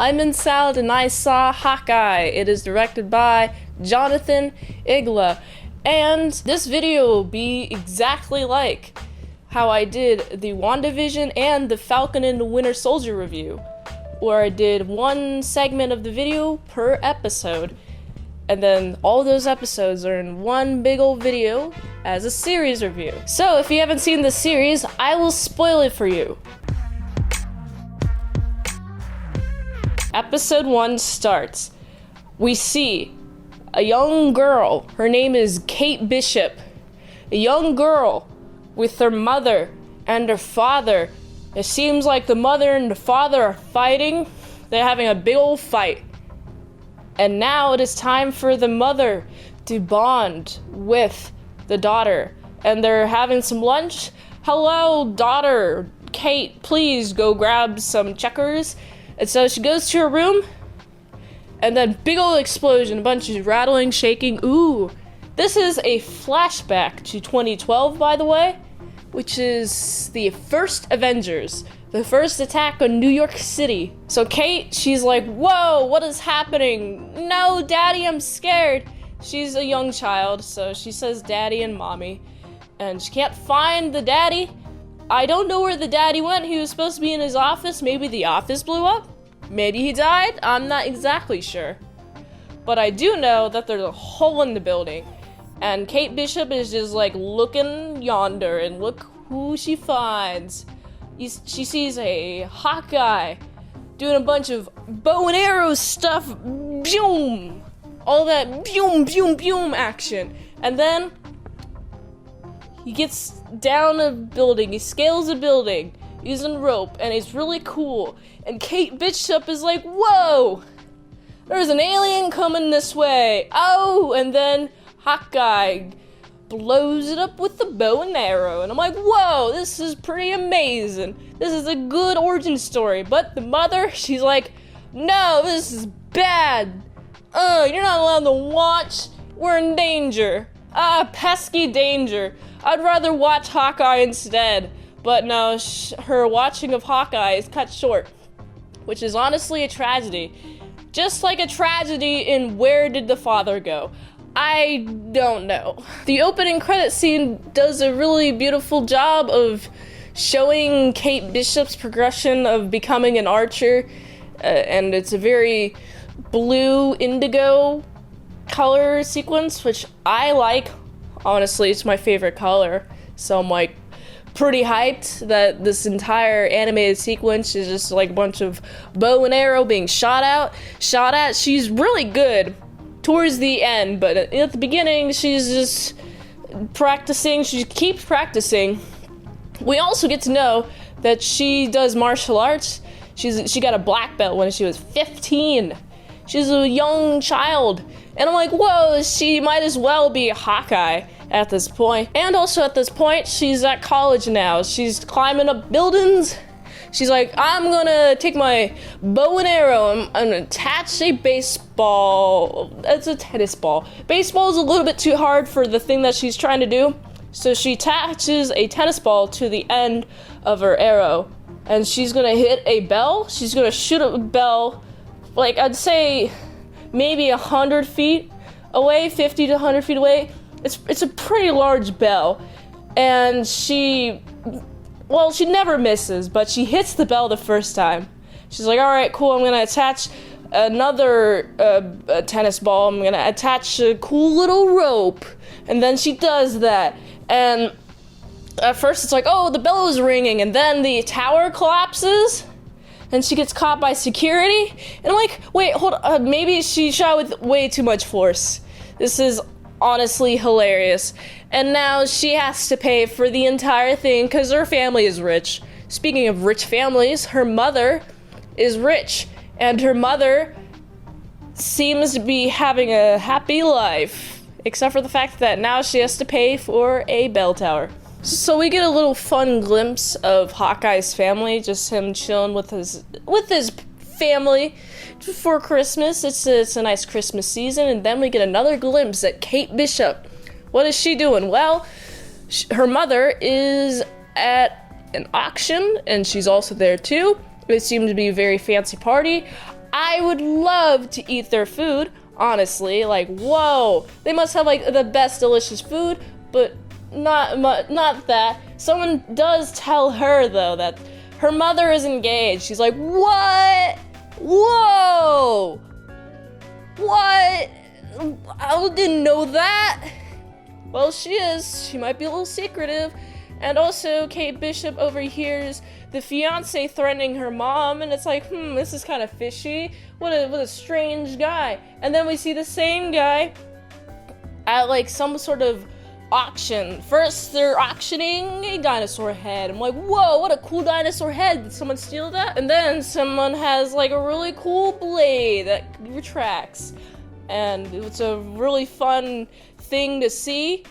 I'm in Salad and I saw Hawkeye. It is directed by Jonathan Igla. And this video will be exactly like how I did the WandaVision and the Falcon and the Winter Soldier review, where I did one segment of the video per episode. And then all those episodes are in one big old video as a series review. So if you haven't seen the series, I will spoil it for you. Episode 1 starts. We see a young girl. Her name is Kate Bishop. A young girl with her mother and her father. It seems like the mother and the father are fighting. They're having a big old fight. And now it is time for the mother to bond with the daughter. And they're having some lunch. Hello, daughter. Kate, please go grab some checkers. And so she goes to her room, and then big old explosion, a bunch of rattling, shaking. Ooh, this is a flashback to 2012, by the way, which is the first Avengers, the first attack on New York City. So Kate, she's like, whoa, what is happening? No, Daddy, I'm scared. She's a young child, so she says Daddy and Mommy, and she can't find the daddy. I don't know where the daddy went. He was supposed to be in his office. Maybe the office blew up. Maybe he died. I'm not exactly sure. But I do know that there's a hole in the building. And Kate Bishop is just like looking yonder, and look who she finds. She sees a Hawkeye doing a bunch of bow and arrow stuff. Boom! All that boom, boom, boom action. And then he gets down a building, he scales a building using rope, and it's really cool. And Kate Bishop is like, whoa! There's an alien coming this way! Oh! And then Hawkeye blows it up with the bow and arrow, and I'm like, whoa, this is pretty amazing. This is a good origin story. But the mother, she's like, no, this is bad. You're not allowed to watch. We're in danger. Pesky danger. I'd rather watch Hawkeye instead. But no, her watching of Hawkeye is cut short, which is honestly a tragedy. Just like a tragedy in Where Did the Father Go? I don't know. The opening credit scene does a really beautiful job of showing Kate Bishop's progression of becoming an archer, and it's a very blue indigo color sequence, which I like. Honestly, it's my favorite color, so I'm like pretty hyped that this entire animated sequence is just like a bunch of bow and arrow being shot at. She's really good towards the end, but at the beginning she's just practicing. She keeps practicing. We also get to know that she does martial arts. She got a black belt when she was 15. She's a young child. And I'm like, whoa, she might as well be a Hawkeye at this point. And also at this point, she's at college now. She's climbing up buildings. She's like, I'm gonna take my bow and arrow. I'm gonna attach a baseball. It's a tennis ball. Baseball is a little bit too hard for the thing that she's trying to do. So she attaches a tennis ball to the end of her arrow. And she's gonna hit a bell. She's gonna shoot a bell, like I'd say maybe 100 feet away, 50 to 100 feet away. It's a pretty large bell, and she never misses, but she hits the bell the first time. She's like, all right, cool, I'm gonna attach another tennis ball. I'm gonna attach a cool little rope, and then she does that, and at first it's like, oh, the bell is ringing, and then the tower collapses, and she gets caught by security, and I'm like, wait, hold on, maybe she shot with way too much force. This is honestly hilarious. And now she has to pay for the entire thing because her family is rich. Speaking of rich families, her mother is rich, and her mother seems to be having a happy life, except for the fact that now she has to pay for a bell tower. So we get a little fun glimpse of Hawkeye's family, just him chilling with his family for Christmas. It's a nice Christmas season, and then we get another glimpse at Kate Bishop. What is she doing? Well, her mother is at an auction, and she's also there too. It seemed to be a very fancy party. I would love to eat their food, honestly. Like, whoa, they must have like the best delicious food, but not that. Someone does tell her though that her mother is engaged. She's like, what? Whoa! What? I didn't know that. Well, she is. She might be a little secretive. And also, Kate Bishop overhears the fiance threatening her mom, and it's like, this is kind of fishy. What a strange guy. And then we see the same guy at like some sort of auction. First, they're auctioning a dinosaur head. I'm like, whoa, what a cool dinosaur head. Did someone steal that? And then someone has like a really cool blade that retracts. And it's a really fun thing to see.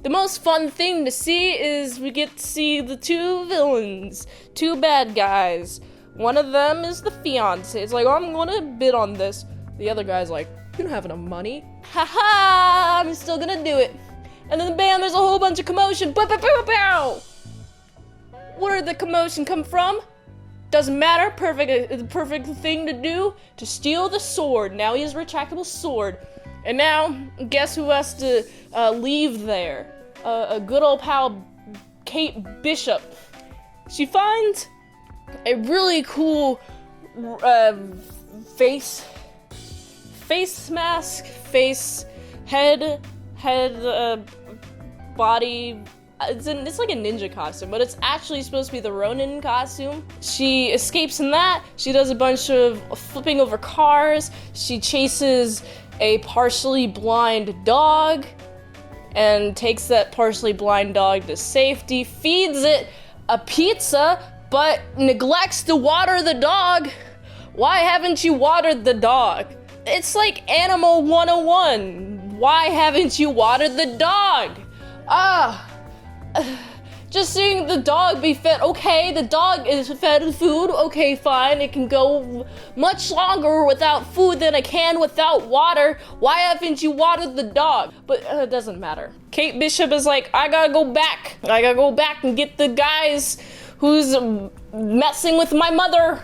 The most fun thing to see is we get to see the two villains, two bad guys. One of them is the fiance. It's like, I'm gonna bid on this. The other guy's like, you don't have enough money. Haha, I'm still gonna do it. And then bam, there's a whole bunch of commotion. Pow, pow, pow, pow. Where did the commotion come from? Doesn't matter, the perfect thing to do, to steal the sword. Now he has a retractable sword. And now, guess who has to leave there? A good old pal, Kate Bishop. She finds a really cool face mask, head, body. It's like a ninja costume, but it's actually supposed to be the Ronin costume. She escapes in that. She does a bunch of flipping over cars. She chases a partially blind dog and takes that partially blind dog to safety, feeds it a pizza, but neglects to water the dog. Why haven't you watered the dog? It's like Animal 101. Why haven't you watered the dog? Just seeing the dog be fed. Okay, the dog is fed food. Okay, fine. It can go much longer without food than it can without water. Why haven't you watered the dog? But it doesn't matter. Kate Bishop is like, I gotta go back. I gotta go back and get the guys who's messing with my mother.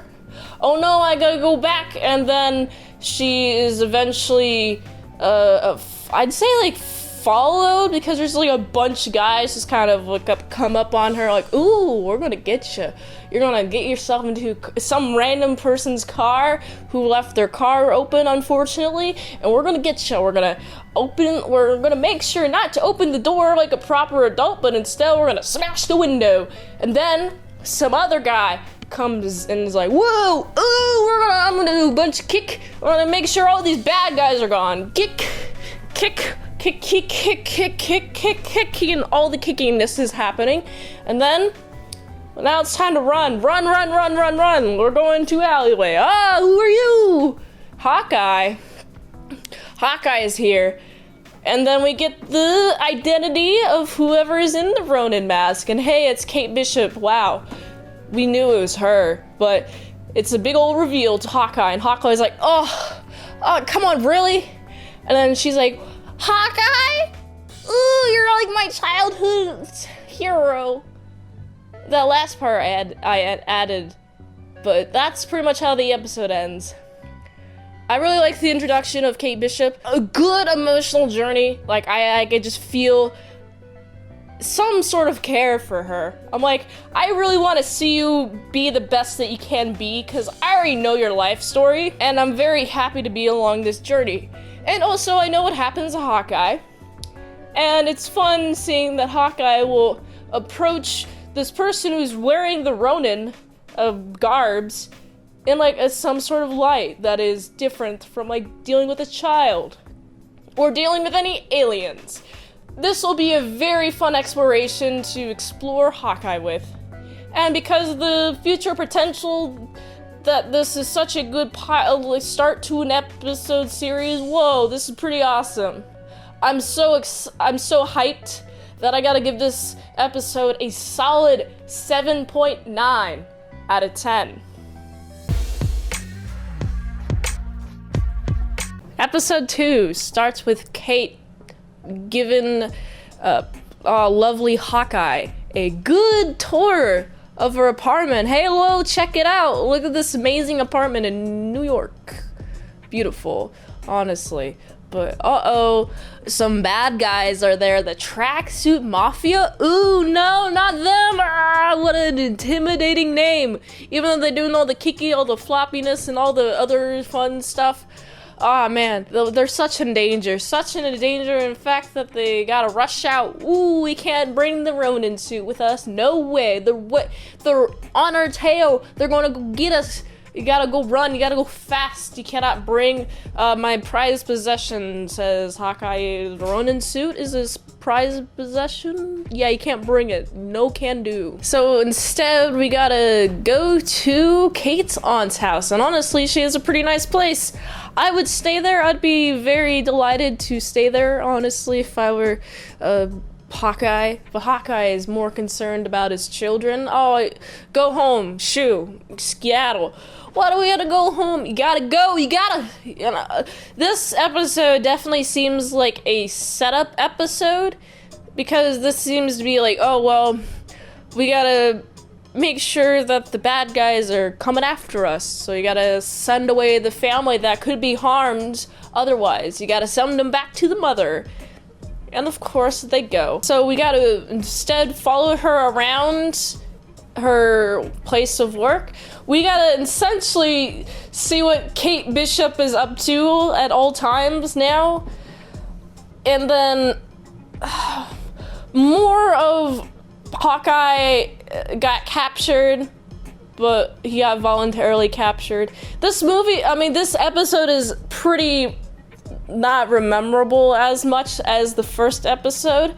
Oh no, I gotta go back. And then she is eventually, I'd say like followed, because there's like a bunch of guys just kind of like come up on her like, ooh, we're gonna get you. You're gonna get yourself into some random person's car who left their car open, unfortunately, and we're gonna get you. We're gonna make sure not to open the door like a proper adult, but instead we're gonna smash the window. And then some other guy comes and is like, whoa, ooh, I'm gonna do a bunch of kick. We're gonna make sure all these bad guys are gone. Kick, and all the kickiness is happening. And then, well, now it's time to run. We're going to alleyway. Who are you? Hawkeye. Hawkeye is here. And then we get the identity of whoever is in the Ronin mask. And hey, it's Kate Bishop. Wow. We knew it was her, but it's a big old reveal to Hawkeye. And Hawkeye's like, oh, come on, really? And then she's like, Hawkeye? Ooh, you're like my childhood hero. That last part I had added, but that's pretty much how the episode ends. I really like the introduction of Kate Bishop. A good emotional journey. Like, I could just feel some sort of care for her. I'm like, I really want to see you be the best that you can be, because I already know your life story, and I'm very happy to be along this journey. And also, I know what happens to Hawkeye, and it's fun seeing that Hawkeye will approach this person who's wearing the Ronin garbs in like some sort of light that is different from like dealing with a child or dealing with any aliens. This will be a very fun exploration to explore Hawkeye with. And because of the future potential that this is such a good start to an episode series, whoa, this is pretty awesome. I'm so hyped that I gotta give this episode a solid 7.9 out of 10. Episode 2 starts with Kate giving lovely Hawkeye a good tour of her apartment. Hey, hello, check it out. Look at this amazing apartment in New York. Beautiful, honestly. But some bad guys are there. The Tracksuit Mafia? Ooh, no, not them! Ah, what an intimidating name. Even though they're doing all the kiki, all the floppiness, and all the other fun stuff. Ah, man, they're such in danger. Such in danger, in fact, that they gotta rush out. Ooh, we can't bring the Ronin suit with us. No way. They're on our tail. They're gonna go get us. You gotta go run, you gotta go fast. You cannot bring my prized possession, says Hawkeye. The Ronin suit is his prized possession? Yeah, you can't bring it. No can do. So instead, we gotta go to Kate's aunt's house. And honestly, she has a pretty nice place. I would stay there. I'd be very delighted to stay there, honestly, if I were Hawkeye. But Hawkeye is more concerned about his children. Oh, go home, shoo, skedaddle. Why do we gotta go home? You gotta go, you know. This episode definitely seems like a setup episode, because this seems to be like, oh, well, we gotta make sure that the bad guys are coming after us, so you gotta send away the family that could be harmed otherwise. You gotta send them back to the mother. And of course they go. So we gotta instead follow her around her place of work. We gotta essentially see what Kate Bishop is up to at all times now. And then more of Hawkeye got captured, but he got voluntarily captured. This episode is pretty not memorable as much as the first episode,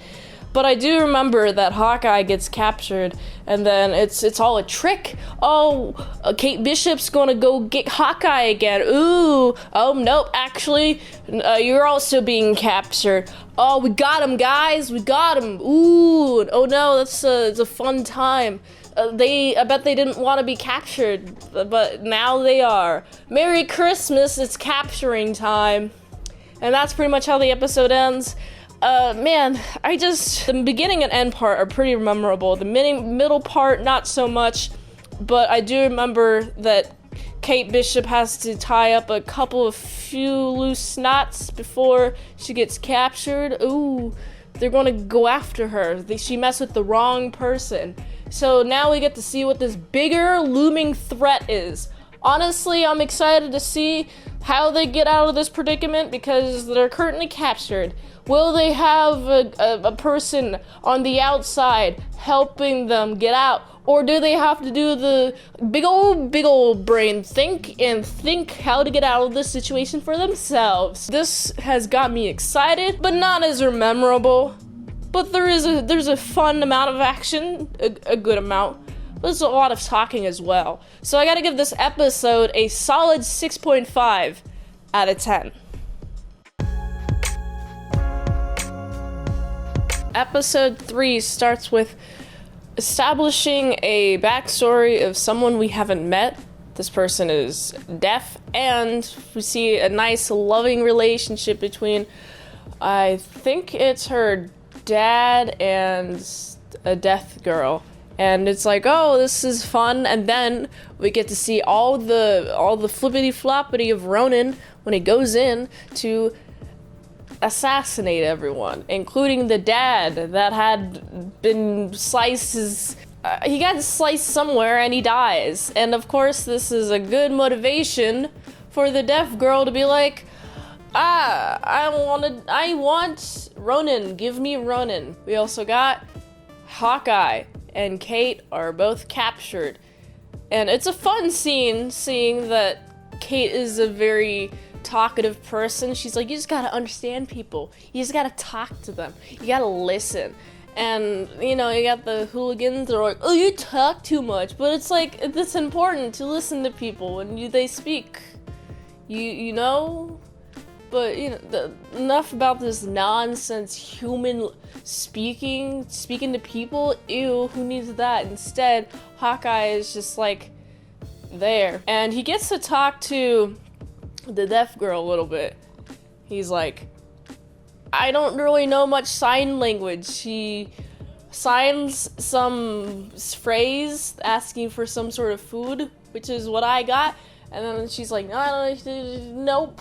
but I do remember that Hawkeye gets captured, and then it's all a trick. Oh, Kate Bishop's gonna go get Hawkeye again. Ooh, oh nope, actually, you're also being captured. Oh, we got him, guys, we got him. Ooh, oh no, it's a fun time. I bet they didn't want to be captured, but now they are. Merry Christmas, it's capturing time. And that's pretty much how the episode ends. Man, the beginning and end part are pretty memorable. The middle part, not so much. But I do remember that Kate Bishop has to tie up a few loose knots before she gets captured. Ooh, they're gonna go after her. She messed with the wrong person. So now we get to see what this bigger looming threat is. Honestly, I'm excited to see how they get out of this predicament, because they're currently captured. Will they have a person on the outside helping them get out? Or do they have to do the big old brain think how to get out of this situation for themselves? This has got me excited, but not as memorable. But there's a fun amount of action, a good amount. There's a lot of talking as well. So I gotta give this episode a solid 6.5 out of 10. Episode 3 starts with establishing a backstory of someone we haven't met. This person is deaf, and we see a nice, loving relationship between, I think it's her dad and a deaf girl. And it's like, oh, this is fun. And then we get to see all the flippity floppity of Ronin when he goes in to assassinate everyone, including the dad that had been sliced. He got sliced somewhere and he dies. And of course, this is a good motivation for the deaf girl to be like, I want Ronin. Give me Ronin. We also got Hawkeye and Kate are both captured. And it's a fun scene seeing that Kate is a very talkative person. She's like, you just gotta understand people. You just gotta talk to them. You gotta listen. And, you got the hooligans that are like, oh, you talk too much. But it's like, it's important to listen to people when they speak. You know? But, enough about this nonsense human speaking to people. Ew, who needs that? Instead, Hawkeye is just like there. And he gets to talk to the deaf girl a little bit. He's like, I don't really know much sign language. signs some phrase asking for some sort of food, which is what I got. And then she's like, nope,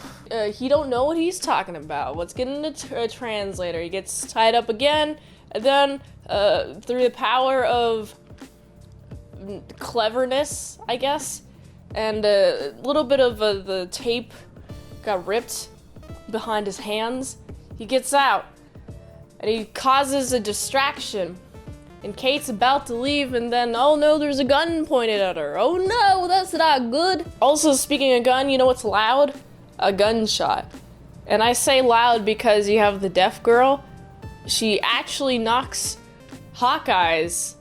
he don't know what he's talking about. Let's get into a translator. He gets tied up again, and then through the power of cleverness, I guess, and a little bit of the tape got ripped behind his hands, he gets out, and he causes a distraction. And Kate's about to leave, and then, oh no, there's a gun pointed at her. Oh no, that's not good. Also, speaking of gun, you know what's loud? A gunshot. And I say loud because you have the deaf girl. She actually knocks Hawkeye's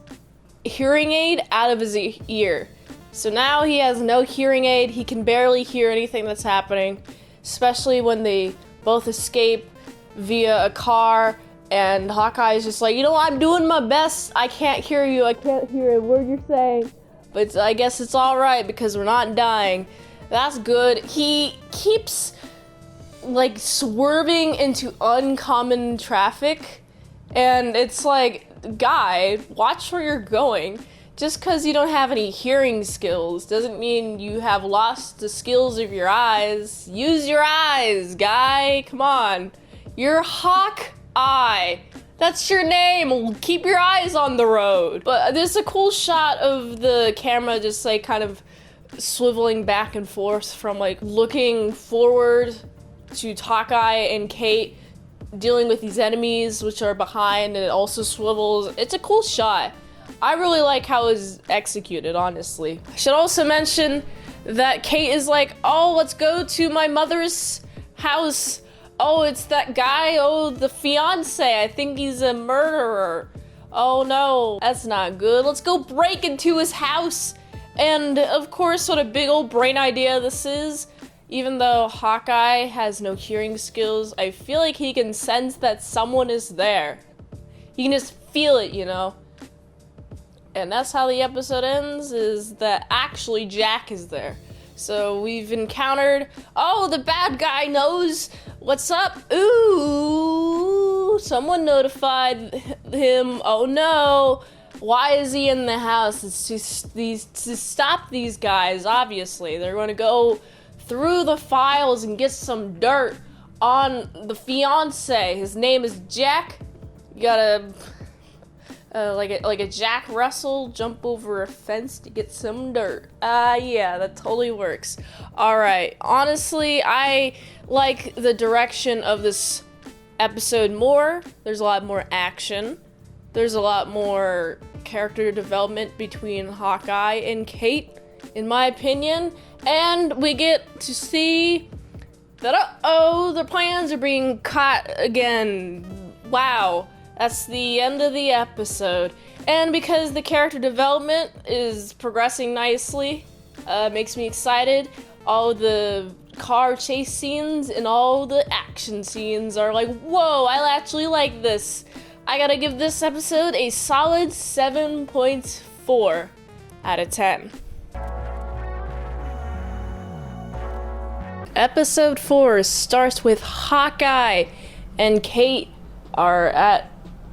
hearing aid out of his ear. So now he has no hearing aid. He can barely hear anything that's happening, especially when they both escape via a car. And Hawkeye is just like, you know, I'm doing my best. I can't hear you. I can't hear a word you're saying. But I guess it's all right because we're not dying. That's good. He keeps, like, swerving into uncommon traffic. And it's like, guy, watch where you're going. Just because you don't have any hearing skills doesn't mean you have lost the skills of your eyes. Use your eyes, guy. Come on. You're Hawkeye. That's your name. Keep your eyes on the road. But there's a cool shot of the camera just like kind of swiveling back and forth from like looking forward to Hawkeye and Kate dealing with these enemies which are behind, and it also swivels. It's a cool shot. I really like how it was executed, honestly. I should also mention that Kate is like, oh, let's go to my mother's house. Oh, it's that guy, oh, the fiance, I think he's a murderer. Oh no, that's not good. Let's go break into his house. And of course, what a big old brain idea this is. Even though Hawkeye has no hearing skills, I feel like he can sense that someone is there. He can just feel it, you know? And that's how the episode ends, is that actually Jack is there. So we've encountered, oh, the bad guy knows what's up. Ooh, someone notified him. Oh no, why is he in the house? It's to stop these guys, obviously. They're going to go through the files and get some dirt on the fiance. His name is Jack. You gotta... like a Jack Russell, jump over a fence to get some dirt. Yeah, that totally works. Alright, honestly, I like the direction of this episode more. There's a lot more action. There's a lot more character development between Hawkeye and Kate, in my opinion. And we get to see that, uh-oh, the plans are being caught again. Wow. That's the end of the episode. And because the character development is progressing nicely, makes me excited. All the car chase scenes and all the action scenes are like, whoa, I actually like this. I gotta give this episode a solid 7.4 out of 10. Episode 4 starts with Hawkeye and Kate are at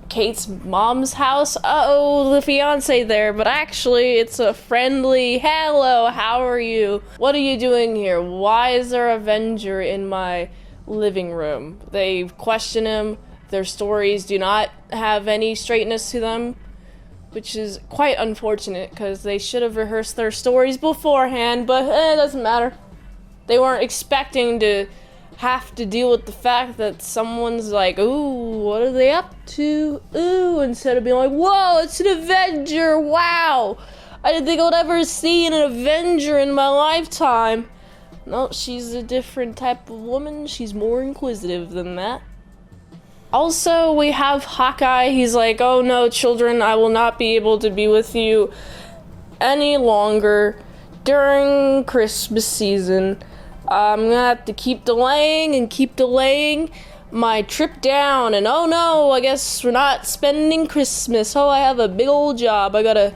Kate's mom's house. Uh-oh, the fiance there, but actually it's a friendly, hello, how are you? What are you doing here? Why is there a Avenger in my living room? They question him. Their stories do not have any straightness to them, which is quite unfortunate because they should have rehearsed their stories beforehand, but it doesn't matter. They weren't expecting to have to deal with the fact that someone's like, ooh, what are they up to? Ooh, instead of being like, whoa, it's an Avenger, wow. I didn't think I would ever see an Avenger in my lifetime. No, she's a different type of woman. She's more inquisitive than that. Also, we have Hawkeye. He's like, oh no, children, I will not be able to be with you any longer during Christmas season. I'm gonna have to keep delaying my trip down, and oh no, I guess we're not spending Christmas. Oh, I have a big old job. I gotta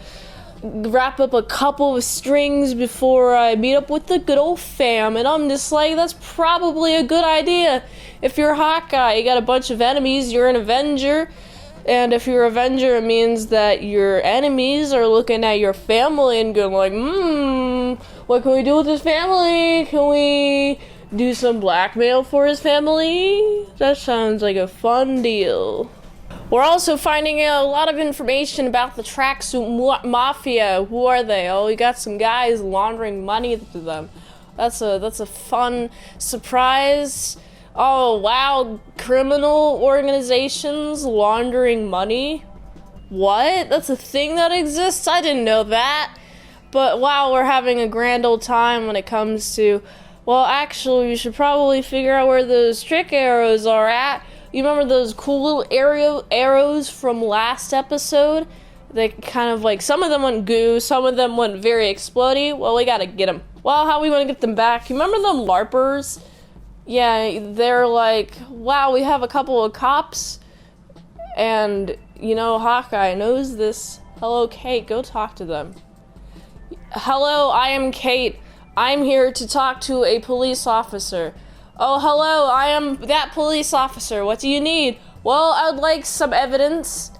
wrap up a couple of strings before I meet up with the good old fam, and I'm just like, that's probably a good idea. If you're Hawkeye, you got a bunch of enemies, you're an Avenger, And if you're Avenger, it means that your enemies are looking at your family and going like, what can we do with his family? Can we do some blackmail for his family? That sounds like a fun deal. We're also finding out a lot of information about the Tracksuit Mafia. Who are they? Oh, we got some guys laundering money to them. That's a fun surprise. Oh, wow, criminal organizations laundering money? What? That's a thing that exists? I didn't know that. But wow, we're having a grand old time when it comes to, well, actually, we should probably figure out where those trick arrows are at. You remember those cool little arrows from last episode? They kind of like, some of them went goo, some of them went very explodey. Well, we gotta get them. Well, how are we gonna get them back? You remember them LARPers? Yeah, they're like, wow, we have a couple of cops, and, you know, Hawkeye knows this. Hello, Kate, go talk to them. Hello, I am Kate. I'm here to talk to a police officer. Oh, hello, I am that police officer. What do you need? Well, I would like some evidence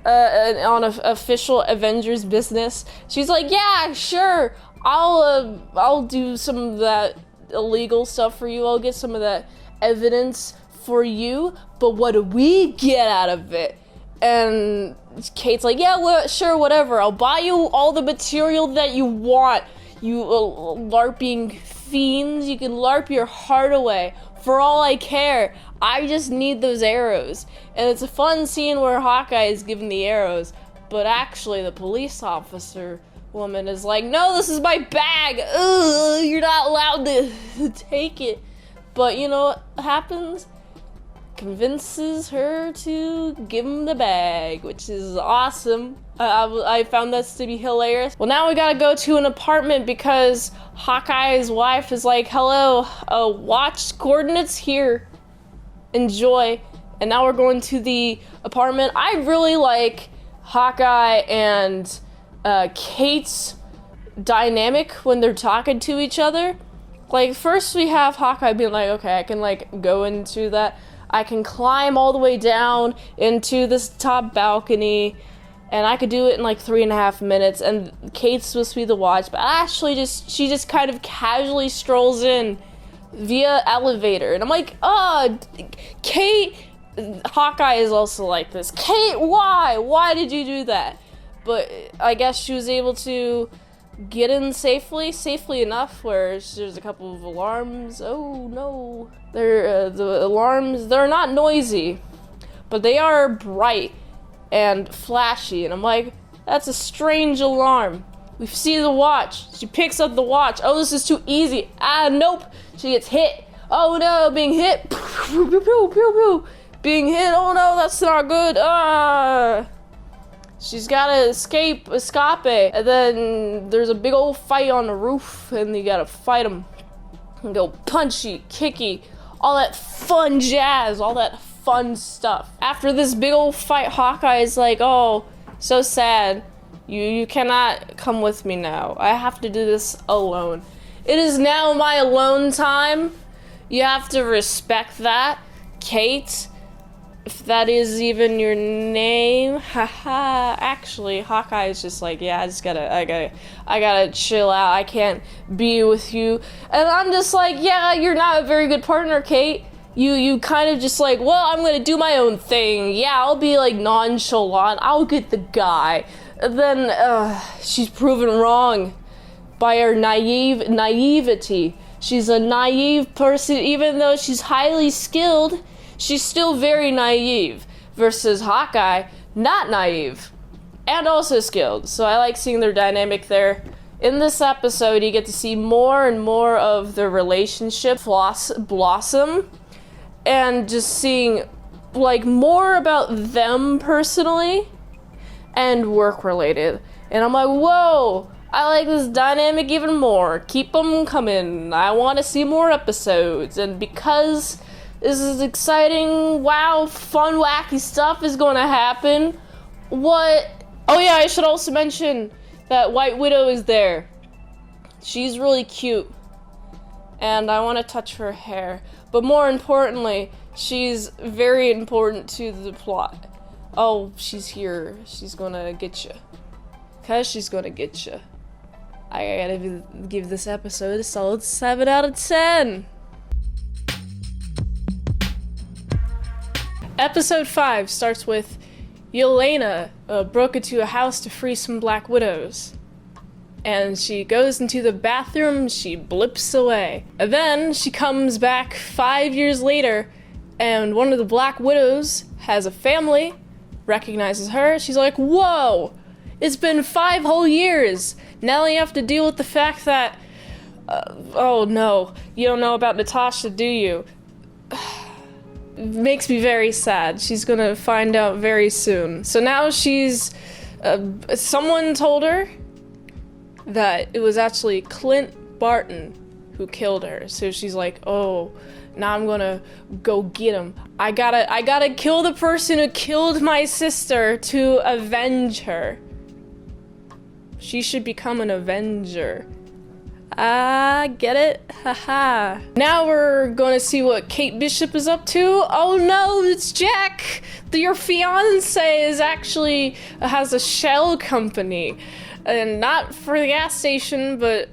on official Avengers business. She's like, yeah, sure, I'll do some of that illegal stuff for you. I'll get some of that evidence for you, but what do we get out of it? And Kate's like, yeah, well, sure, whatever. I'll buy you all the material that you want, you LARPing fiends. You can LARP your heart away. For all I care, I just need those arrows. And it's a fun scene where Hawkeye is given the arrows, but actually the police officer woman is like, no, this is my bag. Ugh, you're not allowed to take it. But you know what happens? Convinces her to give him the bag, which is awesome. I found this to be hilarious. Well, now we gotta go to an apartment because Hawkeye's wife is like, hello, watch coordinates here. Enjoy. And now we're going to the apartment. I really like Hawkeye and Kate's dynamic when they're talking to each other. Like, first we have Hawkeye being like, okay, I can like go into that. I can climb all the way down into this top balcony, and I could do it in like 3.5 minutes, and Kate's supposed to be the watch, but actually she just kind of casually strolls in via elevator, and I'm like, Kate, Hawkeye is also like this. Kate, why did you do that? But I guess she was able to get in safely enough where there's a couple of alarms. Oh no, the alarms, they're not noisy, but they are bright and flashy, and I'm like, that's a strange alarm. We see the watch. She picks up the watch. Oh, this is too easy. Nope. She gets hit. Oh no, being hit. Being hit. Oh no, that's not good. She's gotta escape, and then there's a big old fight on the roof, and you gotta fight them. And go punchy, kicky, all that fun jazz, all that fun stuff. After this big old fight, Hawkeye is like, oh, so sad. You cannot come with me now. I have to do this alone. It is now my alone time. You have to respect that, Kate. If that is even your name, haha. Actually, Hawkeye is just like, yeah, I gotta chill out. I can't be with you. And I'm just like, yeah, you're not a very good partner, Kate. You kind of just like, well, I'm gonna do my own thing. Yeah, I'll be like nonchalant. I'll get the guy. And then, she's proven wrong by her naivety. She's a naive person, even though she's highly skilled. She's still very naive, versus Hawkeye, not naive, and also skilled. So I like seeing their dynamic there. In this episode, you get to see more and more of their relationship blossom, and just seeing like more about them personally and work related. And I'm like, whoa, I like this dynamic even more. Keep them coming. I want to see more episodes. And because this is exciting, wow, fun, wacky stuff is going to happen. What? Oh yeah, I should also mention that White Widow is there. She's really cute. And I want to touch her hair. But more importantly, she's very important to the plot. oh, she's here, she's gonna get you. Cause she's gonna get you. I gotta give this episode a solid 7 out of 10. Episode 5 starts with Yelena broke into a house to free some Black Widows. And she goes into the bathroom, she blips away. And then she comes back 5 years later, and one of the Black Widows has a family, recognizes her. She's like, whoa, it's been 5 whole years. Now you have to deal with the fact that, oh no, you don't know about Natasha, do you? It makes me very sad. She's gonna find out very soon. So now she's, someone told her that it was actually Clint Barton who killed her. So she's like, oh, now I'm gonna go get him. I gotta kill the person who killed my sister to avenge her. She should become an Avenger. Get it? Haha. Now we're gonna see what Kate Bishop is up to. Oh no, it's Jack! Your fiance is actually has a shell company. And not for the gas station, but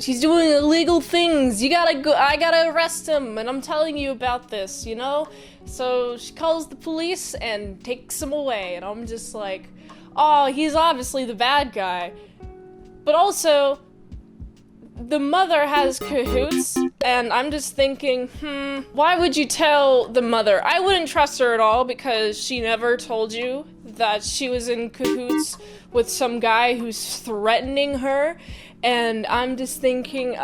he's doing illegal things. You gotta go. I gotta arrest him, and I'm telling you about this, you know? So she calls the police and takes him away, and I'm just like, oh, he's obviously the bad guy. But also, the mother has cahoots, and I'm just thinking, why would you tell the mother? I wouldn't trust her at all, because she never told you that she was in cahoots with some guy who's threatening her, and I'm just thinking,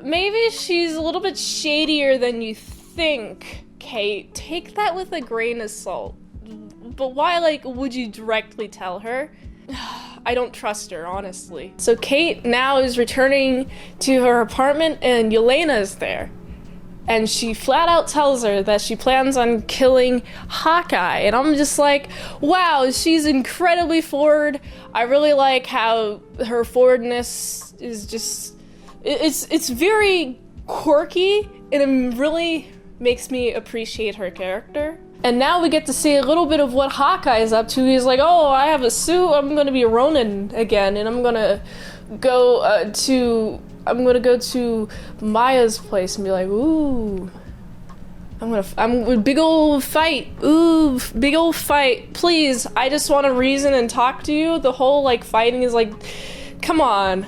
maybe she's a little bit shadier than you think, Kate. Take that with a grain of salt. But why, like, would you directly tell her? I don't trust her, honestly. So Kate now is returning to her apartment, and Yelena's there. And she flat out tells her that she plans on killing Hawkeye. And I'm just like, wow, she's incredibly forward. I really like how her forwardness is just, it's very quirky, and it really makes me appreciate her character. And now we get to see a little bit of what Hawkeye is up to. He's like, oh, I have a suit, I'm gonna be a Ronin again, and I'm gonna go to Maya's place and be like, ooh, I'm big ol' fight. Ooh, big ol' fight. Please, I just want to reason and talk to you. The whole, like, fighting is like, come on.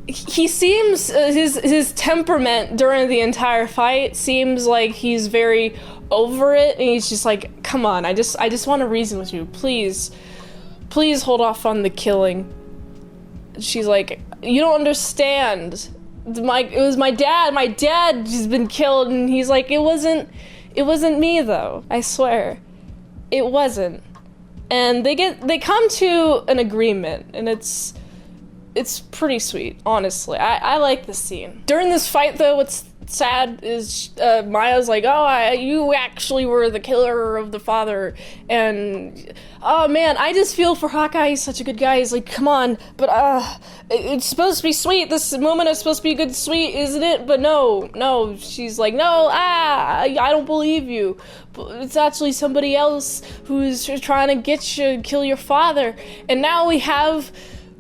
He seems, his temperament during the entire fight seems like he's very over it, and he's just like, come on, I just want to reason with you. Please hold off on the killing. She's like, you don't understand. It was my dad. My dad has been killed, and he's like, it wasn't me though. I swear, it wasn't. And they come to an agreement, and it's pretty sweet, honestly. I like this scene. During this fight, though, what's sad is Maya's like, oh, you actually were the killer of the father, and oh man, I just feel for Hawkeye. He's such a good guy. He's like, come on, but it's supposed to be sweet. This moment is supposed to be good, sweet, isn't it? But no. She's like, no, I don't believe you. It's actually somebody else who's trying to get you, kill your father. And now we have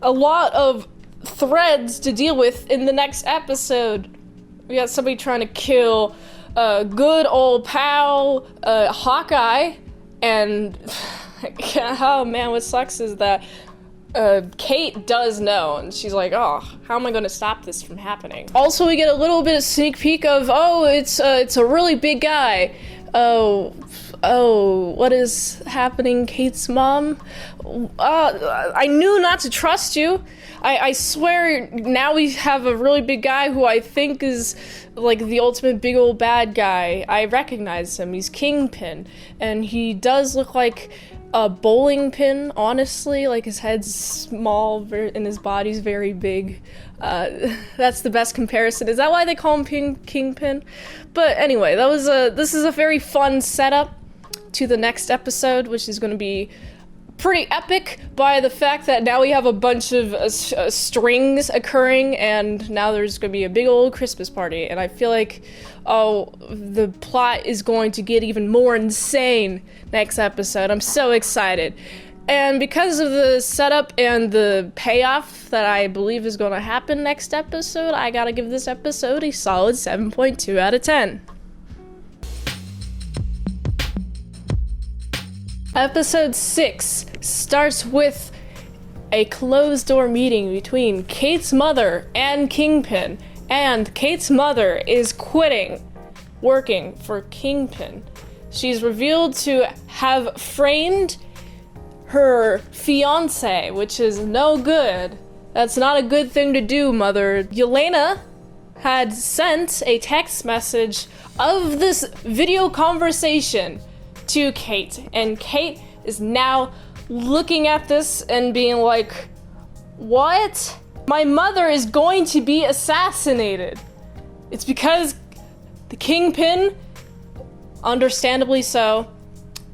a lot of threads to deal with in the next episode. We got somebody trying to kill good old pal Hawkeye, and oh man, what sucks is that Kate does know, and she's like, oh, how am I going to stop this from happening? Also, we get a little bit of sneak peek of, oh, it's a really big guy. Oh, what is happening, Kate's mom? I knew not to trust you. I swear, now we have a really big guy who I think is like the ultimate big old bad guy. I recognize him. He's Kingpin, and he does look like a bowling pin, honestly. Like, his head's small and his body's very big. That's the best comparison. Is that why they call him Kingpin? But anyway, this is a very fun setup to the next episode, which is going to be pretty epic by the fact that now we have a bunch of strings occurring, and now there's gonna be a big old Christmas party, and I feel like, oh, the plot is going to get even more insane next episode. I'm so excited. And because of the setup and the payoff that I believe is going to happen next episode, I gotta give this episode a solid 7.2 out of 10. Episode 6 starts with a closed-door meeting between Kate's mother and Kingpin, and Kate's mother is quitting working for Kingpin. She's revealed to have framed her fiance, which is no good. That's not a good thing to do, mother. Yelena had sent a text message of this video conversation to Kate, and Kate is now looking at this and being like, what? My mother is going to be assassinated. It's because the Kingpin, understandably so,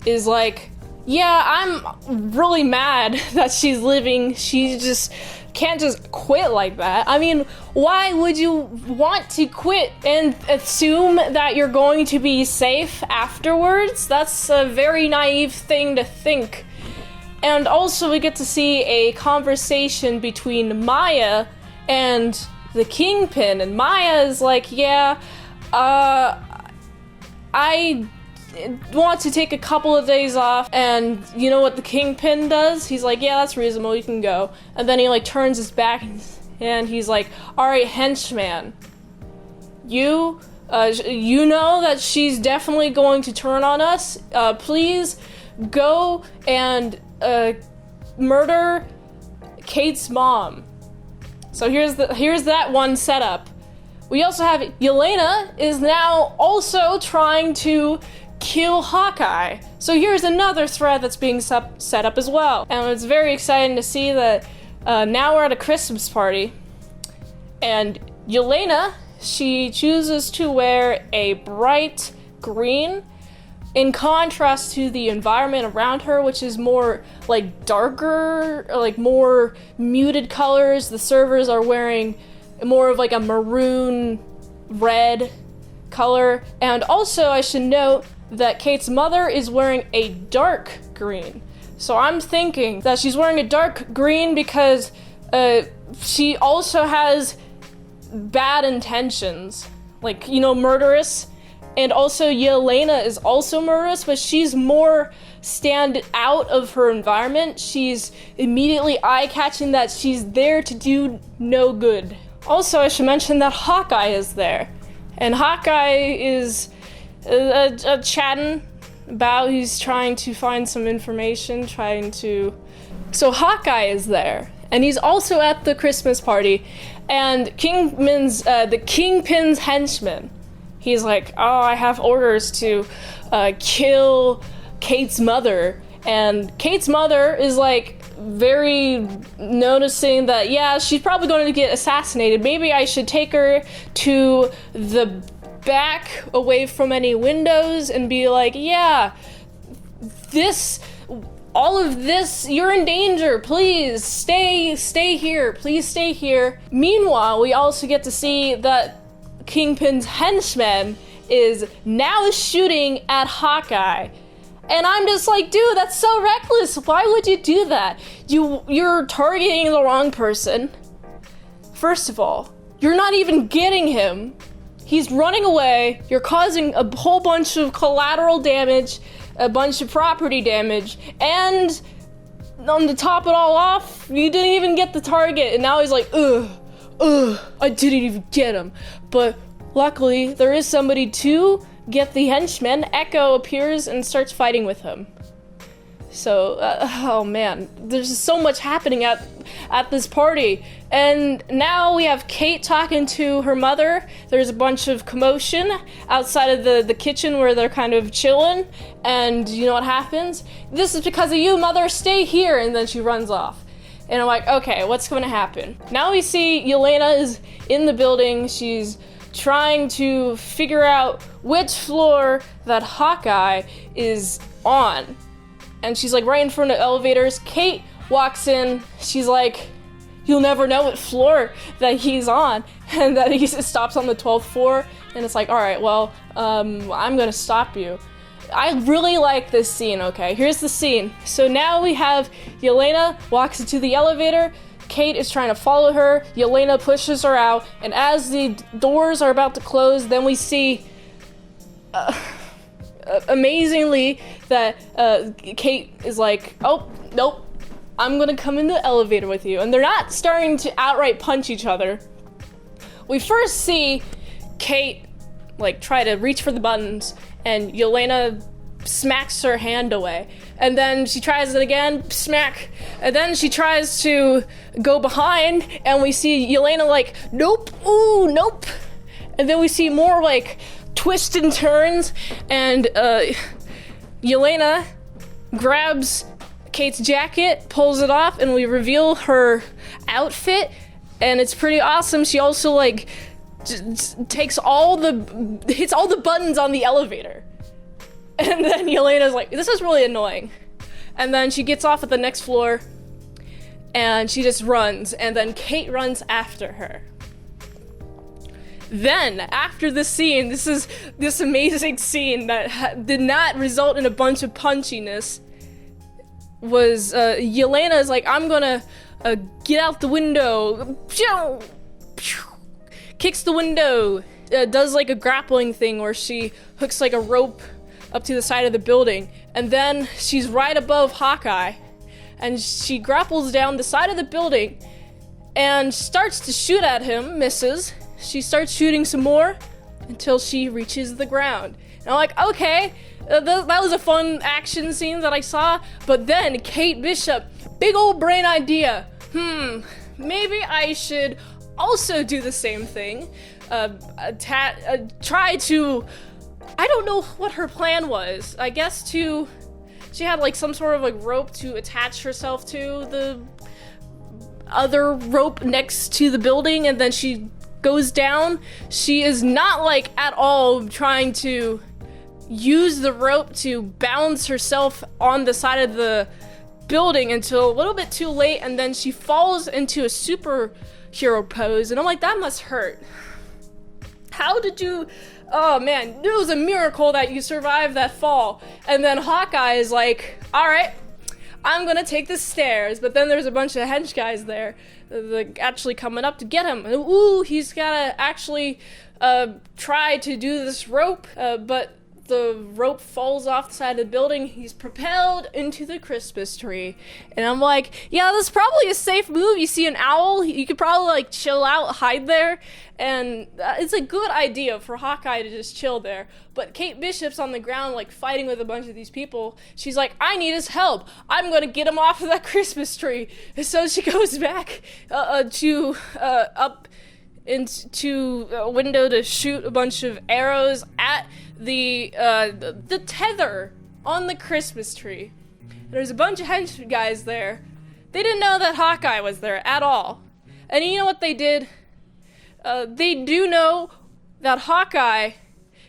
is like, yeah, I'm really mad that she's living. She just can't just quit like that. I mean, why would you want to quit and assume that you're going to be safe afterwards? That's a very naive thing to think. And also we get to see a conversation between Maya and the Kingpin, and Maya is like, yeah, I want to take a couple of days off. And you know what the Kingpin does? He's like, yeah, that's reasonable, you can go. And then he like turns his back and he's like, all right, henchman, you know that she's definitely going to turn on us. Please go and murder Kate's mom. So here's that one setup. We also have Yelena is now also trying to kill Hawkeye. So here's another thread that's being set up as well. And it's very exciting to see that now we're at a Christmas party, and Yelena, she chooses to wear a bright green in contrast to the environment around her, which is more like darker, like more muted colors. The servers are wearing more of like a maroon red color. And also I should note that Kate's mother is wearing a dark green. So I'm thinking that she's wearing a dark green because she also has bad intentions, like, you know, murderous. And also Yelena is also murderous, but she's more stand out of her environment. She's immediately eye-catching that she's there to do no good. Also, I should mention that Hawkeye is there. And Hawkeye is chatting about, he's trying to find some information, So Hawkeye is there, and he's also at the Christmas party, and the Kingpin's henchman, he's like, oh, I have orders to kill Kate's mother. And Kate's mother is like very noticing that, yeah, she's probably going to get assassinated. Maybe I should take her to the back away from any windows and be like, yeah, all of this, you're in danger. Please stay here. Please stay here. Meanwhile, we also get to see that Kingpin's henchman is now shooting at Hawkeye. And I'm just like, dude, that's so reckless. Why would you do that? You're targeting the wrong person. First of all, you're not even getting him. He's running away. You're causing a whole bunch of collateral damage, a bunch of property damage, and on to top it all off, you didn't even get the target, and now he's like, I didn't even get him. But luckily, there is somebody to get the henchman. Echo appears and starts fighting with him. So, oh man, there's just so much happening at this party. And now we have Kate talking to her mother. There's a bunch of commotion outside of the kitchen where they're kind of chilling. And you know what happens? This is because of you, mother, stay here. And then she runs off. And I'm like, okay, what's going to happen? Now we see Yelena is in the building. She's trying to figure out which floor that Hawkeye is on. and she's like right in front of elevators. Kate walks in, she's like, you'll never know what floor that he's on, and that he stops on the 12th floor, and it's like, all right, well, I'm gonna stop you. I really like this scene, okay? Here's the scene. So now we have Yelena walks into the elevator, Kate is trying to follow her, Yelena pushes her out, and as the doors are about to close, then we see, amazingly, that Kate is like, oh, nope, I'm gonna come in the elevator with you. And they're not starting to outright punch each other. We first see Kate, like, try to reach for the buttons, and Yelena smacks her hand away. And then she tries it again, smack. And then she tries to go behind, and we see Yelena like, nope, ooh, nope. And then we see more like twists and turns, and Yelena grabs Kate's jacket, pulls it off, and we reveal her outfit, and it's pretty awesome. She also like hits all the buttons on the elevator. And then Yelena's like, this is really annoying. And then she gets off at the next floor, and she just runs, and then Kate runs after her. Then, after this scene, this amazing scene that did not result in a bunch of punchiness, was Yelena is like, I'm gonna get out the window, kicks the window, does like a grappling thing where she hooks like a rope up to the side of the building, and then she's right above Hawkeye, and she grapples down the side of the building and starts to shoot at him, misses. She starts shooting some more until she reaches the ground. And I'm like, okay, that was a fun action scene that I saw, but then Kate Bishop, big old brain idea, maybe I should also do the same thing, try to, I don't know what her plan was. I guess she had like some sort of like rope to attach herself to the other rope next to the building, and then she goes down. She is not like at all trying to use the rope to balance herself on the side of the building until a little bit too late, and then she falls into a superhero pose, and I'm like, that must hurt. How did you... Oh man, it was a miracle that you survived that fall. And then Hawkeye is like, alright, I'm gonna take the stairs, but then there's a bunch of hench guys there actually coming up to get him. And, ooh, he's gotta actually try to do this rope, but the rope falls off the side of the building. He's propelled into the Christmas tree. And I'm like, yeah, that's probably a safe move. You see an owl, you could probably like chill out, hide there. And it's a good idea for Hawkeye to just chill there. But Kate Bishop's on the ground like fighting with a bunch of these people. She's like, I need his help. I'm gonna get him off of that Christmas tree. And so she goes back up into a window to shoot a bunch of arrows at the tether on the Christmas tree. There's a bunch of hench guys there. They didn't know that Hawkeye was there at all. And you know what they did? They do know that Hawkeye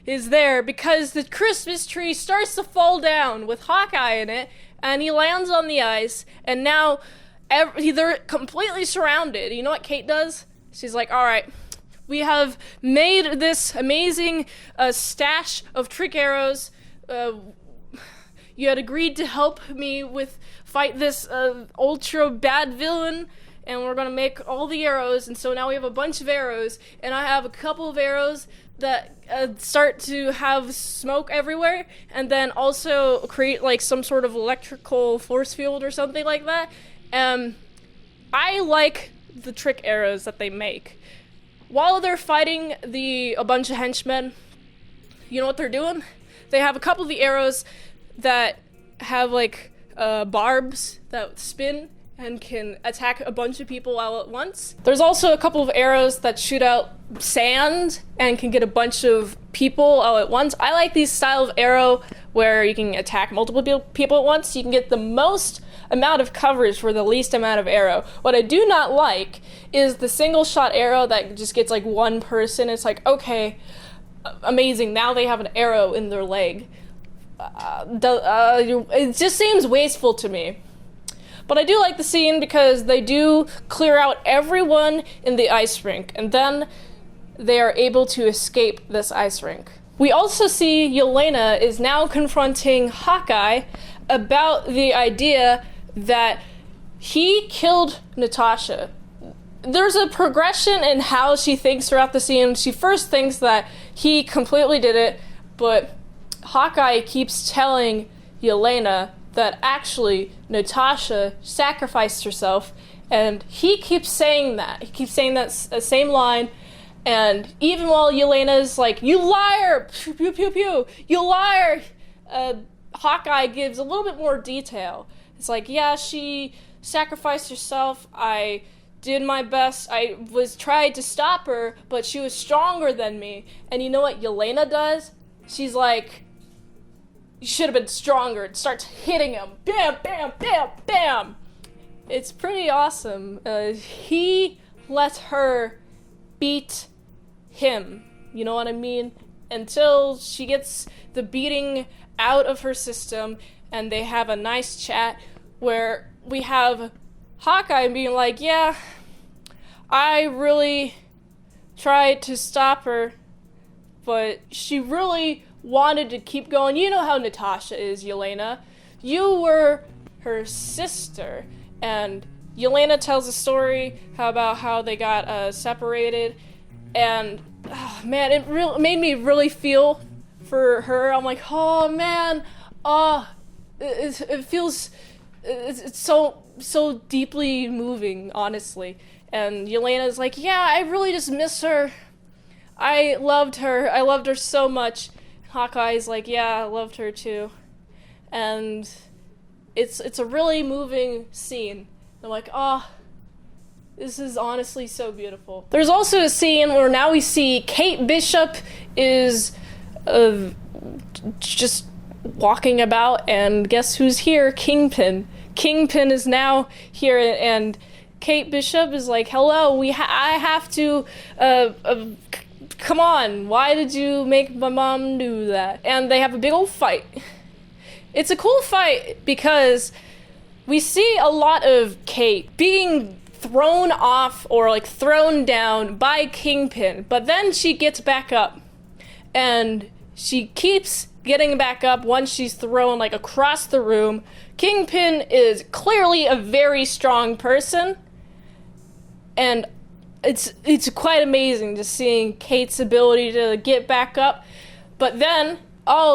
is there because the Christmas tree starts to fall down with Hawkeye in it, and he lands on the ice, and now they're completely surrounded. You know what Kate does? She's like, alright, we have made this amazing stash of trick arrows. You had agreed to help me fight this ultra bad villain, and we're gonna make all the arrows, and so now we have a bunch of arrows, and I have a couple of arrows that start to have smoke everywhere, and then also create like some sort of electrical force field or something like that. I like the trick arrows that they make. While they're fighting a bunch of henchmen, you know what they're doing? They have a couple of the arrows that have like barbs that spin and can attack a bunch of people all at once. There's also a couple of arrows that shoot out sand and can get a bunch of people all at once. I like these style of arrow where you can attack multiple people at once. You can get the most amount of coverage for the least amount of arrow. What I do not like is the single shot arrow that just gets like one person. It's like, okay, amazing, now they have an arrow in their leg. it just seems wasteful to me. But I do like the scene because they do clear out everyone in the ice rink, and then they are able to escape this ice rink. We also see Yelena is now confronting Hawkeye about the idea that he killed Natasha. There's a progression in how she thinks throughout the scene. She first thinks that he completely did it, but Hawkeye keeps telling Yelena that actually Natasha sacrificed herself, and he keeps saying that. He keeps saying that same line, and even while Yelena's like, "You liar! Pew, pew, pew, pew! You liar!" Hawkeye gives a little bit more detail. It's like, yeah, she sacrificed herself. I did my best. I tried to stop her, but she was stronger than me. And you know what Yelena does? She's like, "You should have been stronger," and starts hitting him. Bam, bam, bam, bam. It's pretty awesome. He let her beat him. You know what I mean? Until she gets the beating out of her system, and they have a nice chat where we have Hawkeye being like, "Yeah, I really tried to stop her, but she really wanted to keep going. You know how Natasha is, Yelena. You were her sister." And Yelena tells a story about how they got separated, and man, it made me really feel for her. I'm like, oh man, it feels, it's so deeply moving, honestly. And Yelena's like, "Yeah, I really just miss her. I loved her so much." Hawkeye's like, "Yeah, I loved her too." And it's a really moving scene. I'm like, this is honestly so beautiful. There's also a scene where now we see Kate Bishop is just walking about, and guess who's here? Kingpin. Kingpin is now here, and Kate Bishop is like, "Hello, I have to, come on, why did you make my mom do that?" And they have a big old fight. It's a cool fight because we see a lot of Kate being thrown off or like thrown down by Kingpin, but then she gets back up, and she keeps getting back up once she's thrown like across the room. Kingpin is clearly a very strong person, and it's quite amazing just seeing Kate's ability to get back up. But then,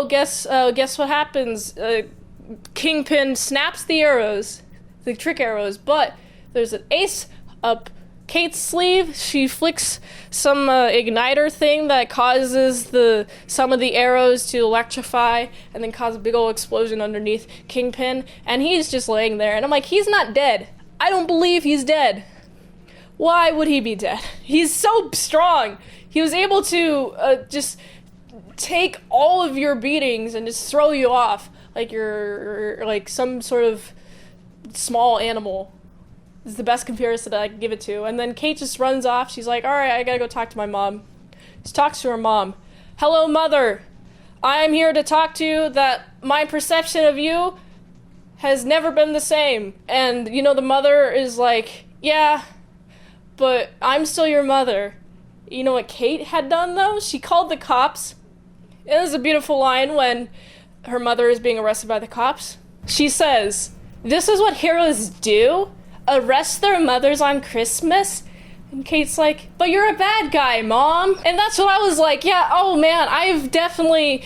guess what happens? Kingpin snaps the arrows, the trick arrows, but there's an ace up Kate's sleeve. She flicks some igniter thing that causes some of the arrows to electrify and then cause a big old explosion underneath Kingpin, and he's just laying there. And I'm like, he's not dead. I don't believe he's dead. Why would he be dead? He's so strong. He was able to just take all of your beatings and just throw you off like you're like some sort of small animal. This is the best comparison that I can give it to. And then Kate just runs off. She's like, "All right, I gotta go talk to my mom." She talks to her mom. "Hello, Mother. I'm here to talk to you that my perception of you has never been the same." And, the mother is like, "Yeah, but I'm still your mother." You know what Kate had done, though? She called the cops. It was a beautiful line when her mother is being arrested by the cops. She says, "This is what heroes do? Arrest their mothers on Christmas?" And Kate's like, "But you're a bad guy, Mom." And that's what I was like, yeah, oh man, I've definitely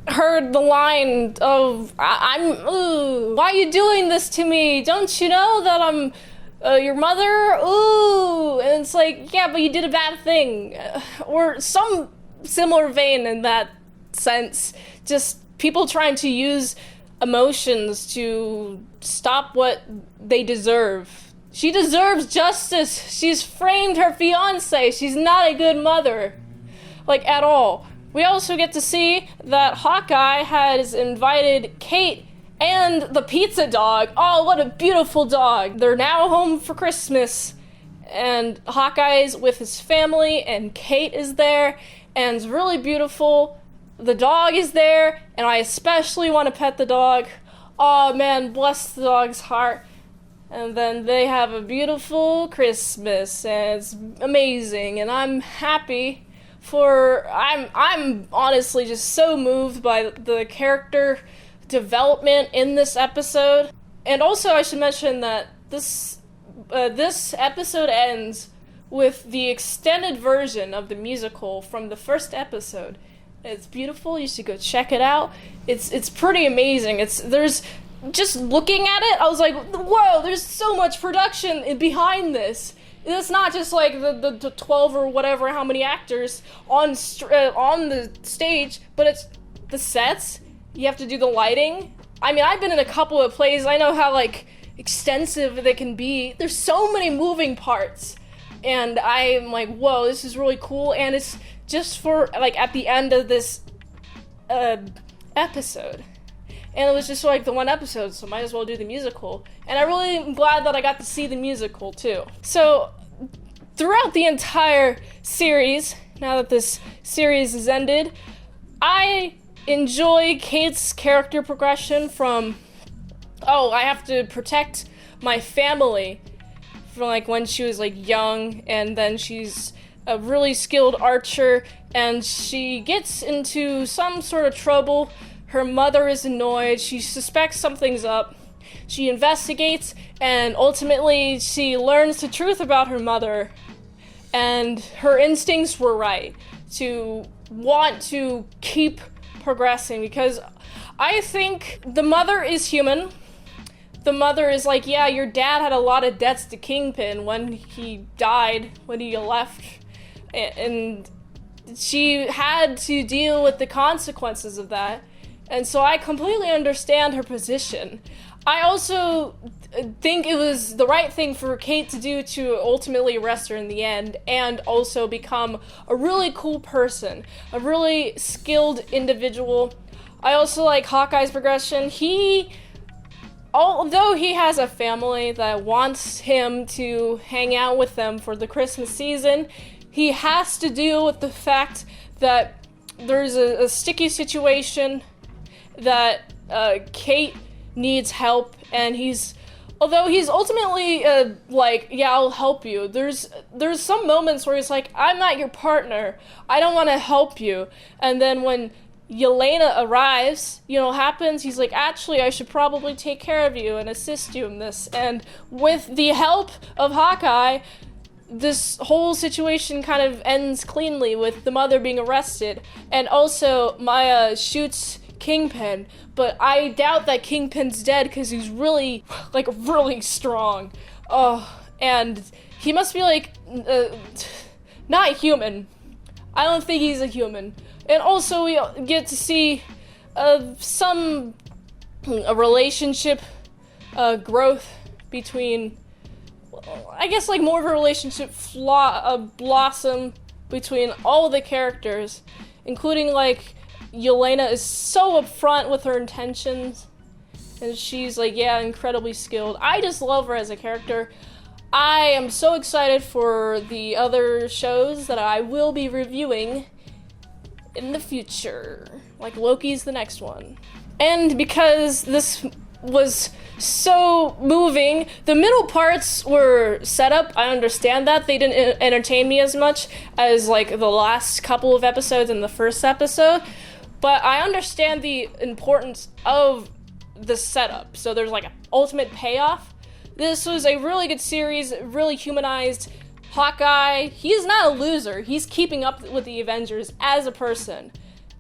heard the line of, "Why are you doing this to me? Don't you know that I'm your mother? Ooh." And it's like, yeah, but you did a bad thing. Or some similar vein in that sense. Just people trying to use emotions to stop what they deserve. She deserves justice. She's framed her fiance. She's not a good mother. Like, at all. We also get to see that Hawkeye has invited Kate and the pizza dog. Oh, what a beautiful dog. They're now home for Christmas. And Hawkeye's with his family, and Kate is there. And it's really beautiful. the dog is there, and I especially want to pet the dog. Oh man, bless the dog's heart. And then they have a beautiful Christmas, and it's amazing, and I'm happy I'm honestly just so moved by the character development in this episode. And also I should mention that this episode ends with the extended version of the musical from the first episode. It's beautiful, you should go check it out. It's pretty amazing. There's just looking at it, I was like, whoa, there's so much production behind this. It's not just like the 12 or whatever, how many actors on the stage, but it's the sets. You have to do the lighting. I mean, I've been in a couple of plays. I know how like extensive they can be. There's so many moving parts, and I'm like, whoa, this is really cool. And it's just for like at the end of this episode. And it was just like the one episode, so might as well do the musical. And I really am glad that I got to see the musical too. So throughout the entire series, now that this series is ended, I enjoy Kate's character progression from, I have to protect my family, from like when she was like young, and then she's a really skilled archer, and she gets into some sort of trouble. Her mother is annoyed, she suspects something's up, she investigates, and ultimately she learns the truth about her mother, and her instincts were right to want to keep progressing, because I think the mother is human. The mother is like, yeah, your dad had a lot of debts to Kingpin when he died, when he left, and she had to deal with the consequences of that. And so I completely understand her position. I also think it was the right thing for Kate to do to ultimately arrest her in the end, and also become a really cool person, a really skilled individual. I also like Hawkeye's progression. Although he has a family that wants him to hang out with them for the Christmas season, he has to deal with the fact that there's a sticky situation, that Kate needs help, and although he's ultimately like, yeah, I'll help you, there's some moments where he's like, I'm not your partner, I don't want to help you. And then when Yelena arrives, happens, he's like, actually, I should probably take care of you and assist you in this. And with the help of Hawkeye, this whole situation kind of ends cleanly with the mother being arrested, and also Maya shoots Kingpin, but I doubt that Kingpin's dead because he's really strong. And he must be like not human. I don't think he's a human. And also we get to see some relationship growth between, I guess, like more of a relationship blossom between all the characters, including like Yelena is so upfront with her intentions, and she's like, yeah, incredibly skilled. I just love her as a character. I am so excited for the other shows that I will be reviewing in the future. Like Loki's the next one. And because this was so moving, the middle parts were set up. I understand that. They didn't entertain me as much as like the last couple of episodes and the first episode. But I understand the importance of the setup. So there's like an ultimate payoff. This was a really good series, really humanized Hawkeye. He's not a loser. He's keeping up with the Avengers as a person.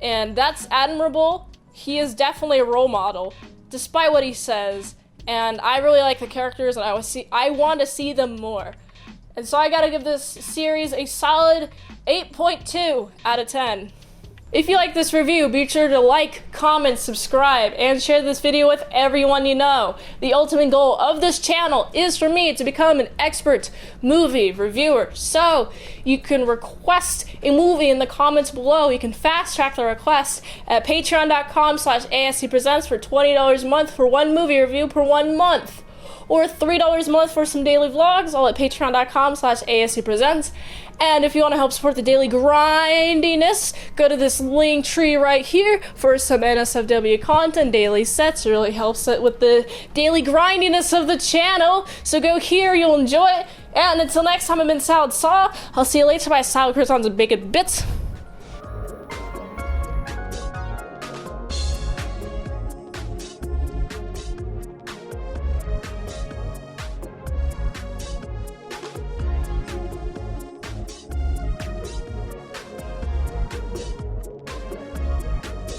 And that's admirable. He is definitely a role model, despite what he says. And I really like the characters, and I want to see them more. And so I gotta give this series a solid 8.2 out of 10. If you like this review, be sure to like, comment, subscribe, and share this video with everyone you know. The ultimate goal of this channel is for me to become an expert movie reviewer. So you can request a movie in the comments below. You can fast track the request at patreon.com/ASEPresents for $20 a month for one movie review per 1 month. or $3 a month for some daily vlogs, all at patreon.com/ASEpresents. And if you want to help support the daily grindiness, go to this link tree right here for some NSFW content, daily sets. It really helps it with the daily grindiness of the channel. So go here, you'll enjoy it. And until next time, I'm Mint Salad Saw. I'll see you later. My salad croissants and bacon bits.